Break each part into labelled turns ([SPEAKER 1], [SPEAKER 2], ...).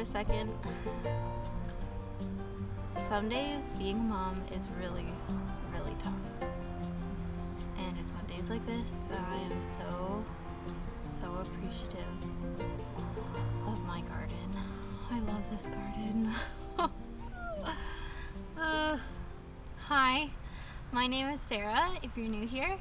[SPEAKER 1] a second. Some days being a mom is really, really tough. And it's on days like this that I am so appreciative of my garden. I love this garden. Hi, my name is Sarah, if you're new here,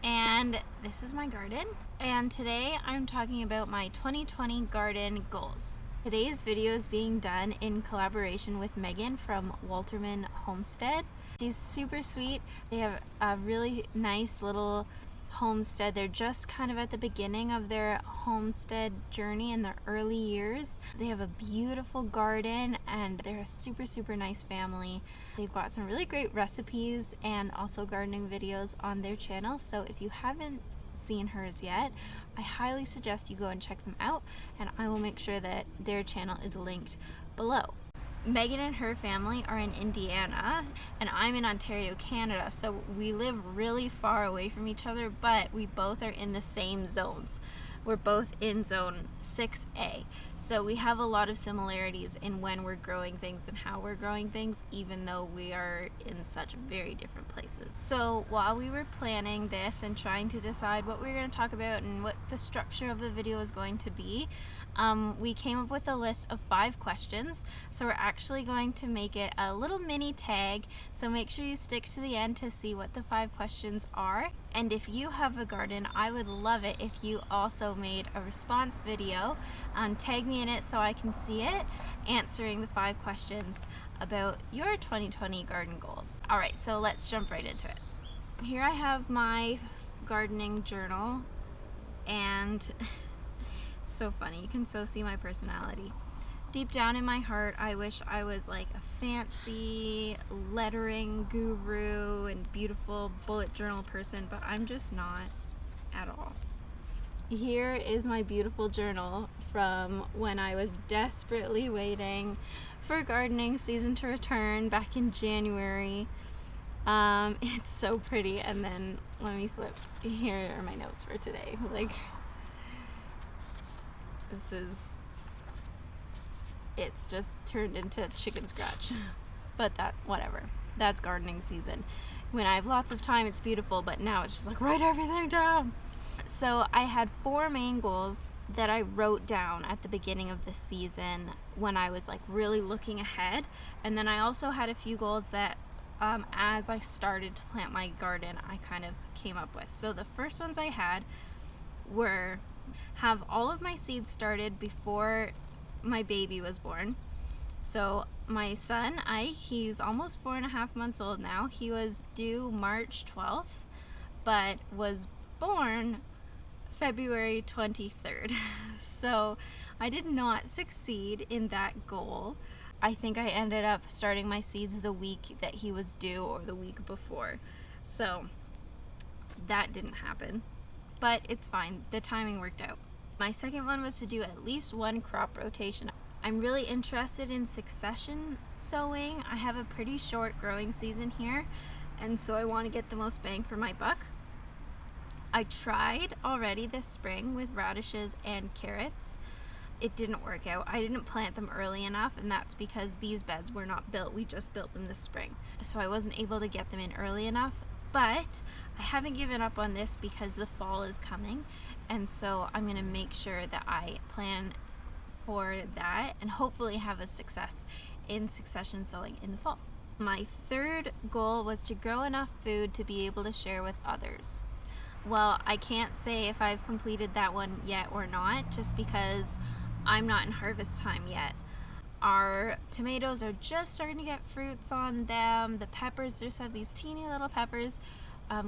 [SPEAKER 1] and this is my garden. And today I'm talking about my 2020 garden goals. Today's video is being done in collaboration with Megan from Wolterman Homestead. She's super sweet. They have a really nice little homestead. They're just kind of at the beginning of their homestead journey in their early years. They have a beautiful garden and they're a super nice family. They've got some really great recipes and also gardening videos on their channel. So if you haven't seen hers yet, I highly suggest you go and check them out, and I will make sure that their channel is linked below. Megan and her family are in Indiana and I'm in Ontario, Canada, so we live really far away from each other, but we both are in the same zones. We're both in zone 6A, so we have a lot of similarities in when we're growing things and how we're growing things, even though we are in such very different places. So while we were planning this and trying to decide what we were going to talk about and what the structure of the video is going to be, we came up with a list of 5 questions. So we're actually going to make it a little mini tag, so make sure you stick to the end to see what the 5 questions are. And if you have a garden, I would love it if you also made a response video, tag me in it so I can see it, answering the 5 questions about your 2020 garden goals. Alright, so let's jump right into it. Here I have my gardening journal, and so funny, you can so see my personality. Deep down in my heart, I wish I was like a fancy lettering guru and beautiful bullet journal person, but I'm just not at all. Here is my beautiful journal from when I was desperately waiting for gardening season to return back in January. It's so pretty, and then let me flip. Here are my notes for today. Like, it's just turned into chicken scratch. But whatever. That's gardening season. When I have lots of time, it's beautiful, but now it's just like, write everything down. So I had 4 main goals that I wrote down at the beginning of the season when I was like really looking ahead. And then I also had a few goals that as I started to plant my garden, I kind of came up with. So the first ones I had were have all of my seeds started before my baby was born. So my son, he's almost 4.5 months old now. He was due March 12th, but was born February 23rd. So I did not succeed in that goal. I think I ended up starting my seeds the week that he was due or the week before. So that didn't happen, but it's fine. The timing worked out. My second one was to do at least 1 crop rotation. I'm really interested in succession sowing. I have a pretty short growing season here, and so I want to get the most bang for my buck. I tried already this spring with radishes and carrots. It didn't work out. I didn't plant them early enough, and that's because these beds were not built. We just built them this spring. So I wasn't able to get them in early enough, but I haven't given up on this because the fall is coming, and so I'm going to make sure that I plan for that and hopefully have a success in succession sowing in the fall. My third goal was to grow enough food to be able to share with others. Well, I can't say if I've completed that one yet or not, just because I'm not in harvest time yet. Our tomatoes are just starting to get fruits on them. The peppers just have these teeny little peppers.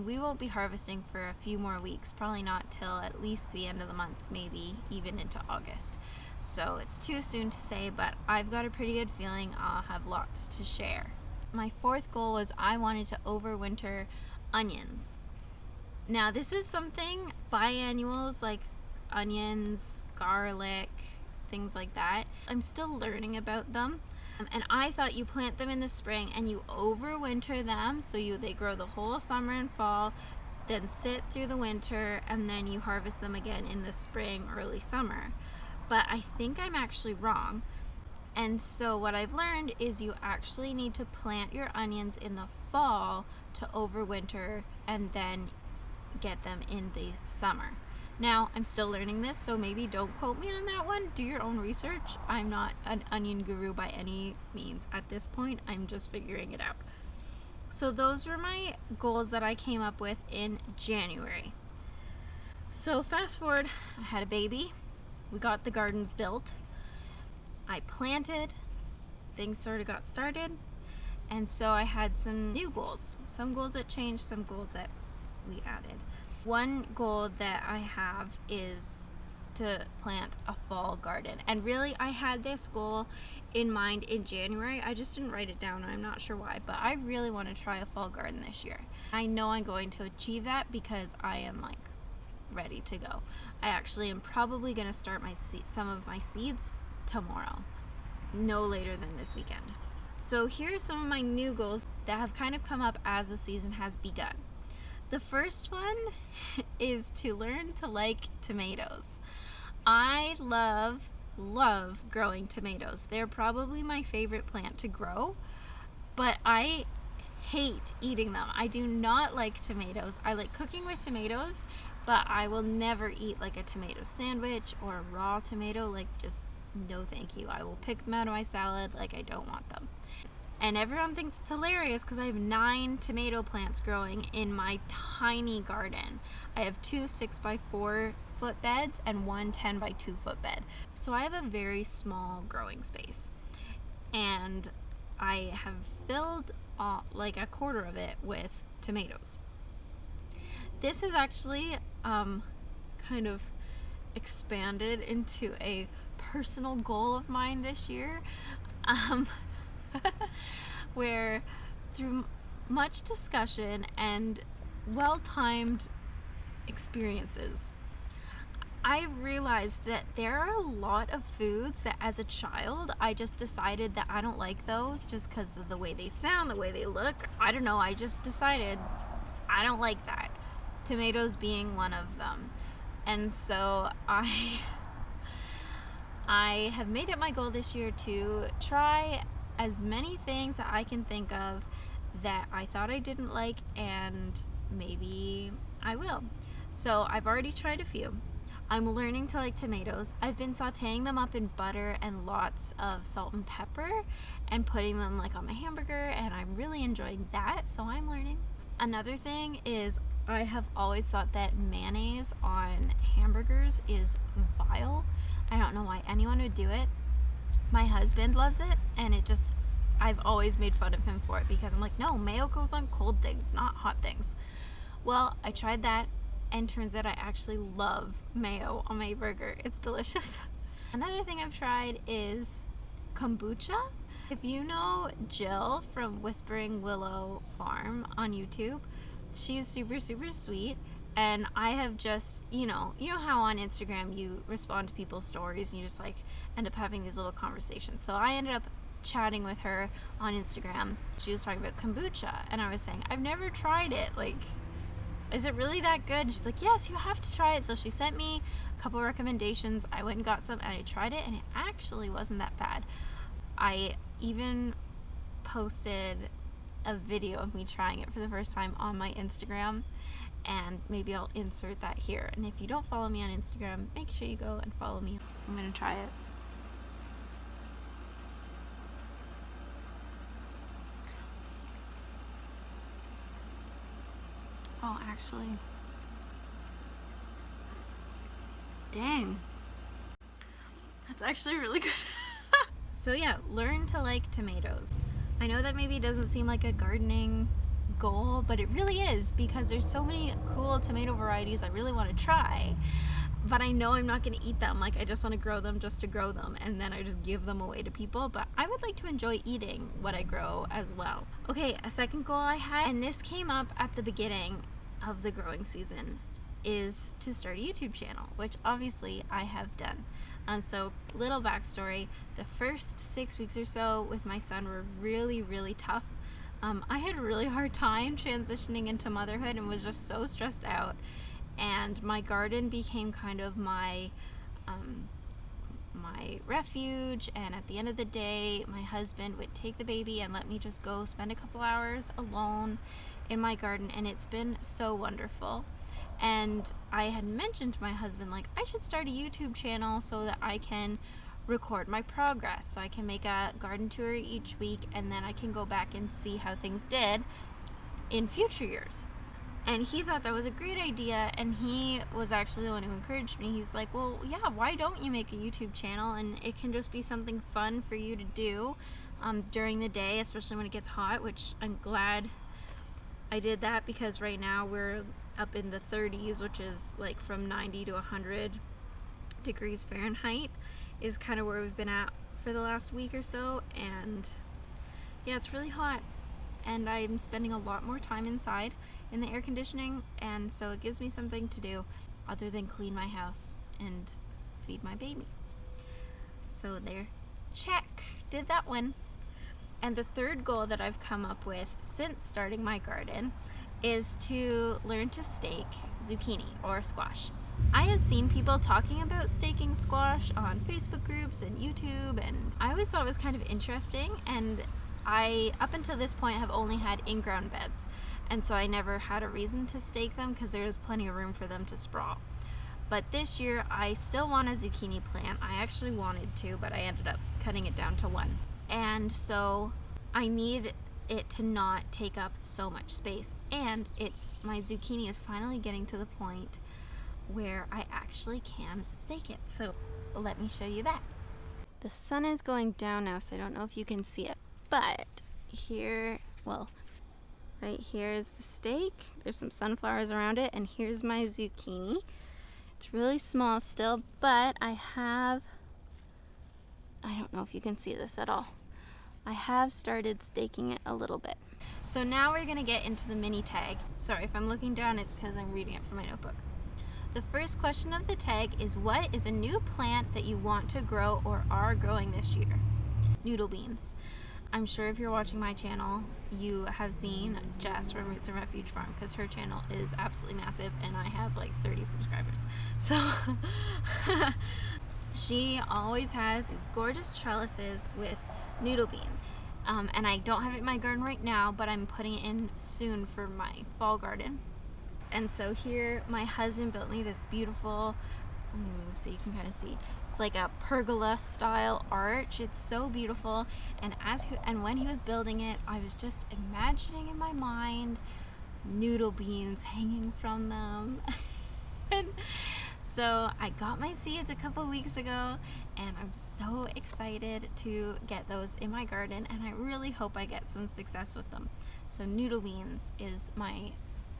[SPEAKER 1] We won't be harvesting for a few more weeks, probably not till at least the end of the month, maybe even into August. So it's too soon to say, but I've got a pretty good feeling I'll have lots to share. My fourth goal was I wanted to overwinter onions. Now this is something biannuals like onions, garlic, things like that. I'm still learning about them. And I thought you plant them in the spring and you overwinter them, so they grow the whole summer and fall, then sit through the winter, and then you harvest them again in the spring, early summer. But I think I'm actually wrong. And so what I've learned is you actually need to plant your onions in the fall to overwinter and then get them in the summer. Now, I'm still learning this, so maybe don't quote me on that one. Do your own research. I'm not an onion guru by any means at this point. I'm just figuring it out. So those were my goals that I came up with in January. So fast forward, I had a baby. We got the gardens built. I planted. Things sort of got started. And so I had some new goals. Some goals that changed, some goals that we added. One goal that I have is to plant a fall garden. And really, I had this goal in mind in January. I just didn't write it down. I'm not sure why, but I really want to try a fall garden this year. I know I'm going to achieve that because I am like ready to go. I actually am probably going to start some of my seeds tomorrow, no later than this weekend. So here are some of my new goals that have kind of come up as the season has begun. The first one is to learn to like tomatoes. I love growing tomatoes. They're probably my favorite plant to grow, but I hate eating them. I do not like tomatoes. I like cooking with tomatoes, but I will never eat like a tomato sandwich or a raw tomato. Like, just no thank you. I will pick them out of my salad like I don't want them. And everyone thinks it's hilarious because I have 9 tomato plants growing in my tiny garden. I have 2 6x4 foot beds and 1 10x2 foot bed. So I have a very small growing space. And I have filled like a quarter of it with tomatoes. This has actually kind of expanded into a personal goal of mine this year. Where through much discussion and well-timed experiences, I realized that there are a lot of foods that as a child I just decided that I don't like those just because of the way they sound, the way they look. I don't know, I just decided I don't like that. Tomatoes being one of them. And so I have made it my goal this year to try as many things that I can think of that I thought I didn't like, and maybe I will. So I've already tried a few. I'm learning to like tomatoes. I've been sauteing them up in butter and lots of salt and pepper and putting them like on my hamburger, and I'm really enjoying that, so I'm learning. Another thing is I have always thought that mayonnaise on hamburgers is vile. I don't know why anyone would do it. My husband loves it, and I've always made fun of him for it because I'm like, no, mayo goes on cold things, not hot things. Well, I tried that, and turns out I actually love mayo on my burger. It's delicious. Another thing I've tried is kombucha. If you know Jill from Whispering Willow Farm on YouTube, she's super, super sweet. And I have just, you know how on Instagram you respond to people's stories and you just like end up having these little conversations. So I ended up chatting with her on Instagram. She was talking about kombucha, and I was saying, I've never tried it. Like, is it really that good? She's like, yes, you have to try it. So she sent me a couple recommendations. I went and got some, and I tried it, and it actually wasn't that bad. I even posted a video of me trying it for the first time on my Instagram, and maybe I'll insert that here. And if you don't follow me on Instagram, make sure you go and follow me. I'm gonna try it. Oh, actually, dang, that's actually really good. So yeah, learn to like tomatoes. I know that maybe doesn't seem like a gardening goal, but it really is, because there's so many cool tomato varieties I really want to try, but I know I'm not going to eat them. Like, I just want to grow them just to grow them, and then I just give them away to people. But I would like to enjoy eating what I grow as well. Okay, a second goal I had, and this came up at the beginning of the growing season, is to start a YouTube channel, which obviously I have done. So little backstory, the first 6 weeks or so with my son were really, really tough. I had a really hard time transitioning into motherhood and was just so stressed out, and my garden became kind of my my refuge, and at the end of the day my husband would take the baby and let me just go spend a couple hours alone in my garden, and it's been so wonderful. And I had mentioned to my husband, like, I should start a YouTube channel so that I can record my progress, so I can make a garden tour each week, and then I can go back and see how things did in future years. And he thought that was a great idea, and he was actually the one who encouraged me. He's like, well, yeah, why don't you make a YouTube channel, and it can just be something fun for you to do during the day, especially when it gets hot, which I'm glad I did that, because right now we're up in the 30s, which is like from 90 to 100 degrees Fahrenheit is kind of where we've been at for the last week or so. And yeah, it's really hot, and I'm spending a lot more time inside in the air conditioning, and so it gives me something to do other than clean my house and feed my baby. So there, check, did that one. And the third goal that I've come up with since starting my garden is to learn to stake zucchini or squash. I have seen people talking about staking squash on Facebook groups and YouTube, and I always thought it was kind of interesting, and I, up until this point, have only had in-ground beds, and so I never had a reason to stake them because there was plenty of room for them to sprawl. But this year I still want a zucchini plant. I actually wanted to, but I ended up cutting it down to one. And so I need it to not take up so much space, and my zucchini is finally getting to the point where I actually can stake it. So let me show you that. The sun is going down now, so I don't know if you can see it, but here, well, right here is the stake. There's some sunflowers around it, and here's my zucchini. It's really small still, but I don't know if you can see this at all. I have started staking it a little bit. So now we're gonna get into the mini tag. Sorry if I'm looking down, it's because I'm reading it from my notebook. The first question of the tag is, what is a new plant that you want to grow or are growing this year? Noodle beans. I'm sure if you're watching my channel, you have seen Jess from Roots and Refuge Farm, because her channel is absolutely massive and I have like 30 subscribers. So she always has these gorgeous trellises with noodle beans. And I don't have it in my garden right now, but I'm putting it in soon for my fall garden. And so here my husband built me this beautiful, let me move so you can kind of see. It's like a pergola style arch. It's so beautiful. And when he was building it, I was just imagining in my mind noodle beans hanging from them. And so I got my seeds a couple weeks ago, and I'm so excited to get those in my garden, and I really hope I get some success with them. So noodle beans is my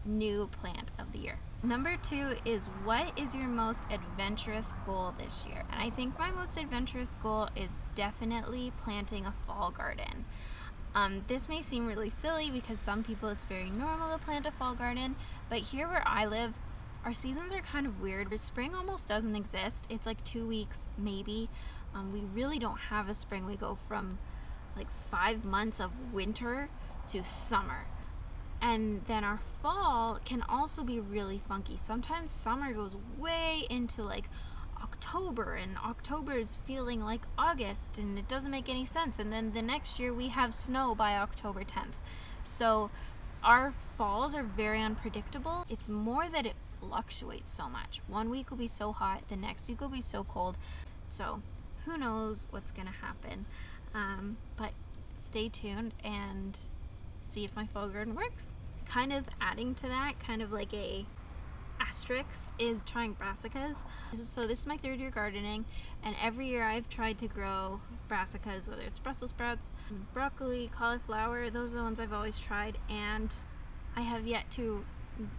[SPEAKER 1] new plant of the year. Number 2 is, what is your most adventurous goal this year? And I think my most adventurous goal is definitely planting a fall garden. This may seem really silly because some people it's very normal to plant a fall garden, but here where I live, our seasons are kind of weird. Spring almost doesn't exist. It's like 2 weeks maybe. We really don't have a spring. We go from like 5 months of winter to summer. And then our fall can also be really funky. Sometimes summer goes way into like October, and October is feeling like August, and it doesn't make any sense. And then the next year we have snow by October 10th. So our falls are very unpredictable. It's more that it fluctuates so much. 1 week will be so hot, the next week will be so cold. So who knows what's gonna happen. But stay tuned and see if my fall garden works. Kind of adding to that, kind of like a asterisk, is trying brassicas. So this is my 3rd year gardening, and every year I've tried to grow brassicas, whether it's Brussels sprouts, broccoli, cauliflower. Those are the ones I've always tried, and I have yet to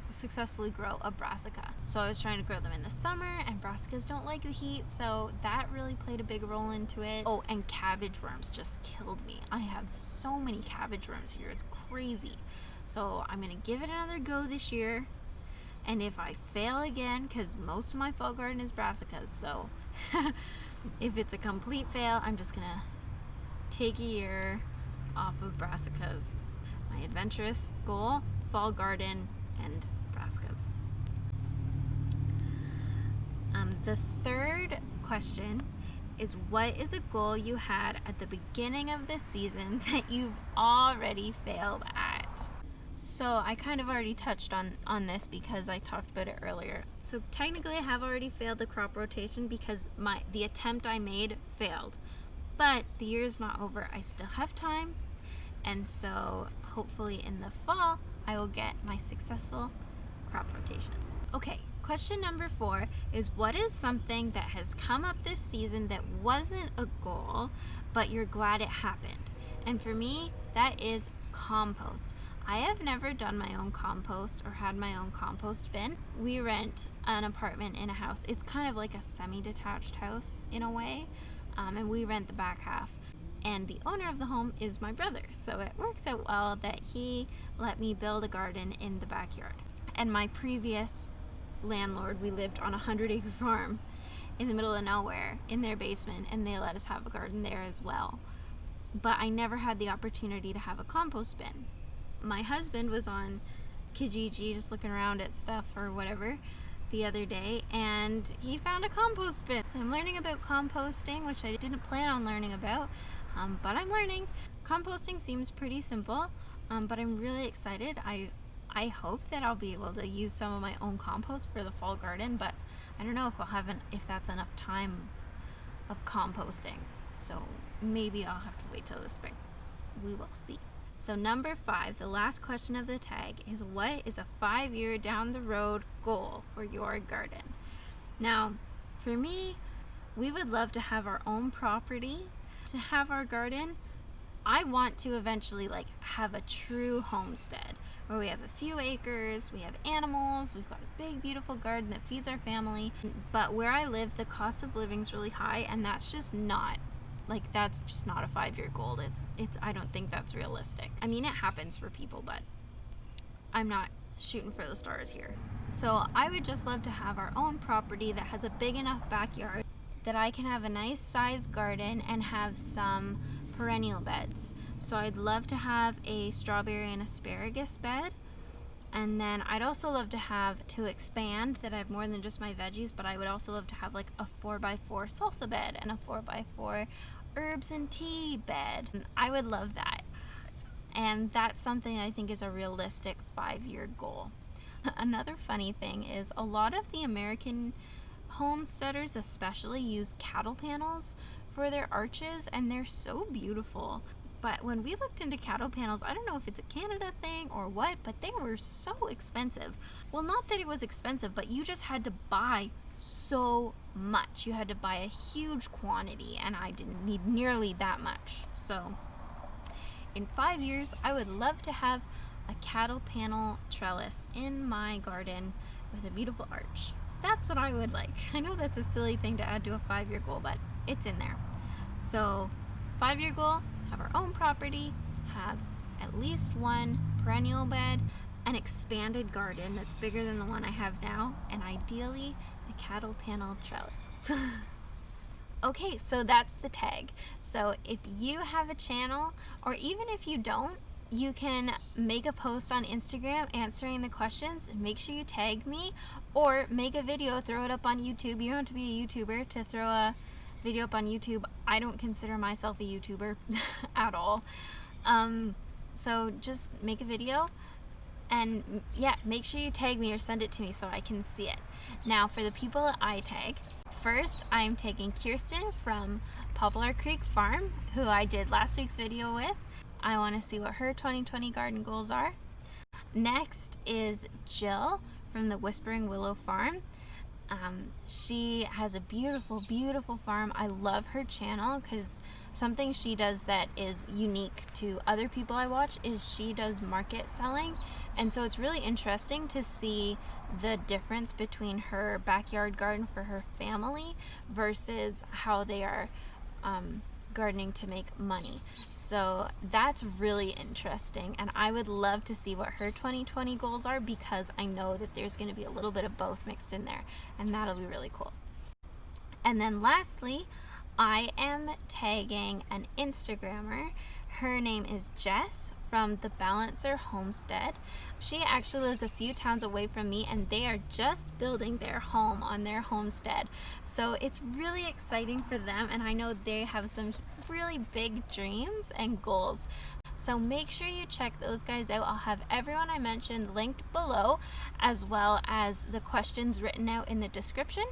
[SPEAKER 1] successfully grow a brassica. So I was trying to grow them in the summer, and brassicas don't like the heat, so that really played a big role into it. Oh, and cabbage worms just killed me. I have so many cabbage worms here, it's crazy. So I'm gonna give it another go this year, and if I fail again, because most of my fall garden is brassicas, so if it's a complete fail, I'm just gonna take a year off of brassicas. My adventurous goal, fall garden and brassicas. The third question is what is a goal you had at the beginning of the season that you've already failed at? So I kind of already touched on this because I talked about it earlier. So technically I have already failed the crop rotation because the attempt I made failed. But the year is not over. I still have time. And so hopefully in the fall I will get my successful crop rotation. Okay, question number 4 is, what is something that has come up this season that wasn't a goal, but you're glad it happened? And for me, that is compost. I have never done my own compost or had my own compost bin. We rent an apartment in a house. It's kind of like a semi-detached house in a way, and we rent the back half. And the owner of the home is my brother, so it works out well that he let me build a garden in the backyard. And my previous landlord, we lived on a 100-acre farm in the middle of nowhere in their basement, and they let us have a garden there as well. But I never had the opportunity to have a compost bin. My husband was on Kijiji just looking around at stuff or whatever the other day, and he found a compost bin. So I'm learning about composting, which I didn't plan on learning about, but I'm learning. Composting seems pretty simple, but I'm really excited. I hope that I'll be able to use some of my own compost for the fall garden, but I don't know if that's enough time of composting. So maybe I'll have to wait till the spring. We will see. So number 5, the last question of the tag, is what is a 5-year down the road goal for your garden? Now, for me, we would love to have our own property to have our garden. I want to eventually have a true homestead where we have a few acres, we have animals, we've got a big beautiful garden that feeds our family. But where I live, the cost of living is really high, and that's just not a 5-year goal. I don't think that's realistic. I mean, it happens for people, but I'm not shooting for the stars here. So I would just love to have our own property that has a big enough backyard that I can have a nice sized garden and have some perennial beds. So I'd love to have a strawberry and asparagus bed, and then I'd also love to expand that I have more than just my veggies, but I would also love to have a 4x4 salsa bed and a 4x4 herbs and tea bed. I would love that, and that's something I think is a realistic 5-year goal. Another funny thing is a lot of the American homesteaders especially use cattle panels for their arches, and they're so beautiful. But when we looked into cattle panels, I don't know if it's a Canada thing or what, but they were so expensive. Well, not that it was expensive, but you just had to buy so much. You had to buy a huge quantity, and I didn't need nearly that much. So in 5 years, I would love to have a cattle panel trellis in my garden with a beautiful arch. That's what I would like. I know that's a silly thing to add to a 5-year goal, but it's in there. So 5-year goal, have our own property, have at least one perennial bed, an expanded garden that's bigger than the one I have now, and ideally a cattle panel trellis. Okay, so that's the tag. So if you have a channel, or even if you don't, you can make a post on Instagram answering the questions, and make sure you tag me, or make a video, throw it up on YouTube. You don't have to be a YouTuber to throw a video up on YouTube. I don't consider myself a YouTuber at all. So just make a video, and yeah, make sure you tag me or send it to me so I can see it. Now for the people that I tag, first I'm taking Kirsten from Poplar Creek Farm, who I did last week's video with. I want to see what her 2020 garden goals are. Next is Jill from the Whispering Willow Farm. She has a beautiful, beautiful farm. I love her channel because something she does that is unique to other people I watch is she does market selling. And so it's really interesting to see the difference between her backyard garden for her family versus how they are gardening to make money. So that's really interesting, and I would love to see what her 2020 goals are, because I know that there's going to be a little bit of both mixed in there, and that'll be really cool. And then lastly, I am tagging an Instagrammer. Her name is Jess from the Balancer Homestead. She actually lives a few towns away from me, and they are just building their home on their homestead. So it's really exciting for them, and I know they have some really big dreams and goals. So make sure you check those guys out. I'll have everyone I mentioned linked below, as well as the questions written out in the description.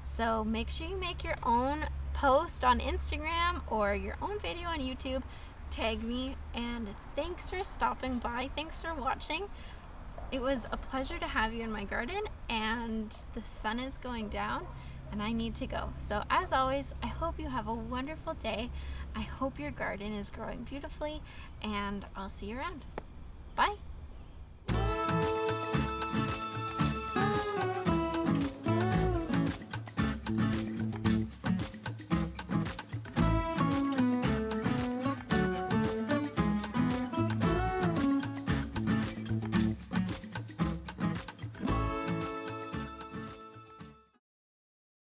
[SPEAKER 1] So make sure you make your own post on Instagram or your own video on YouTube. Tag me, and thanks for stopping by. Thanks for watching. It was a pleasure to have you in my garden, and the sun is going down and I need to go. So as always, I hope you have a wonderful day. I hope your garden is growing beautifully, and I'll see you around. Bye.